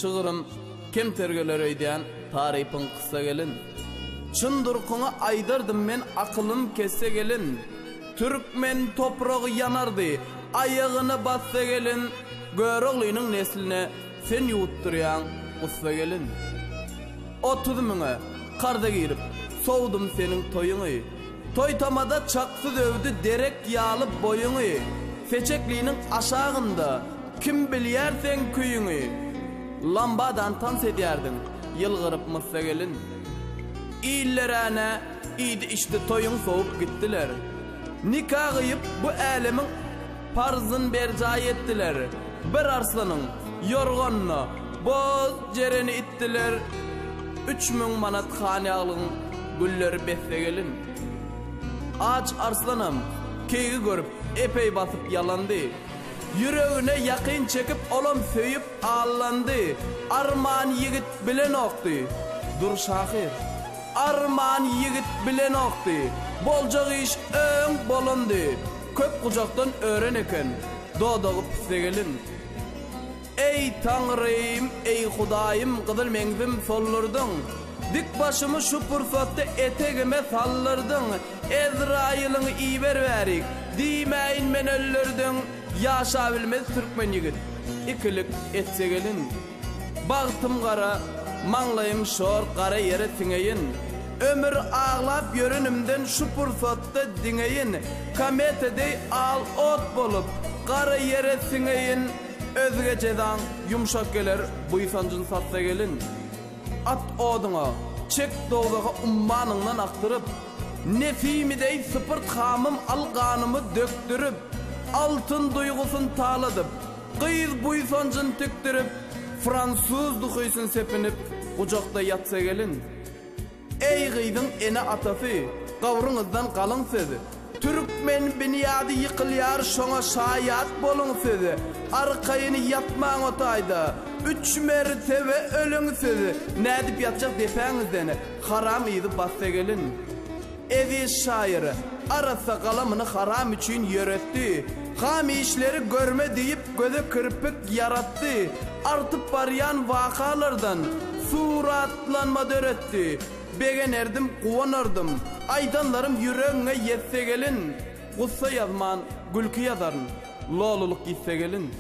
Şığırım kem tergeler öýdän tarypyň kısa gelin. Çyn durkuňa aýdyrdım men akylym kesse gelin. Türkmen topragy yanardy, aýagyny bassa gelin. Göregliňiň nesline sen ýutdurýan ussa gelin. 30 miňe karda girip sowdum seniň toýuňy. Toýtamada çaksy dövdü derek ýalyp boýuňy. Feçekliğinin aşağında kim bilýär sen küýüňi. Lambadan tans edýärdin ýylgyryp mıssa gelin. İllerine iydi işte toyun soğup gittiler. Nikah kıyıp bu alemin parzın berca ettiler. Bir arslanın yorganına boz cereni ittiler. 3000 manat hanýalyň gülleri besse gelin. Aç arslanam keýgi görüp epey basıp yalandy. Yüreğine yakın çekip olam söyüp ağlandı. Arman yigit bilen okdy. Dur şahir. Arman yigit bilen okdy. Boljak iş öň bolandy. Köp kucaktan ören eken. Dodogyp segelin. Ey Tanrym, ey Hudaýym, gyzyl meňzim sollardyň. Dik başymy şu pursatda etegime sallardyň. Ezraýylyň iýber berik. Diýmäýin men öldürdiň. Yaşa bilmez Türkmen yigit ikilik etse gelin. Bagtym gara, maňlaýym şor gara yere tiňeýin. Ömür ağlap yörünümden şu pursatda diňeýin. Kametede al ot bolup gara yere tiňeýin. Özgeçeden yumşak geler buýsanjyn satsa gelin. At oduňa çek dowdaga ummanyňdan aktyryp, nefimidey sıpırt hamym alganymy döktürüp, altın duygusun taladıp, kıyız buýsanjyn tüktirip, Fransuz duhysyň sepinip, kucakda yatsa gelin. Ey gıydyň ene atasy, gawryňyzdan galyň sezi. Türkmen binýady ýykylýar, şoňa şaýat boluň sezi. Arkaýyny yatmaň otaýda, 3 mertebe ölüň sezi. Nädip ýatjak depäňizdeni, haram ýydy bassa gelin. Evi şaýyry arasa kalamını haram üçün yöretti. Ham işleri görme deyip göze kırpık yarattı. Artıp baryan vakalardan suratlanma döretti. Begen erdim kuvanardım. Aydanlarım yüreğine yetse gelin. Gussa yazman gülkü yazarın. Loluluk gitse gelin.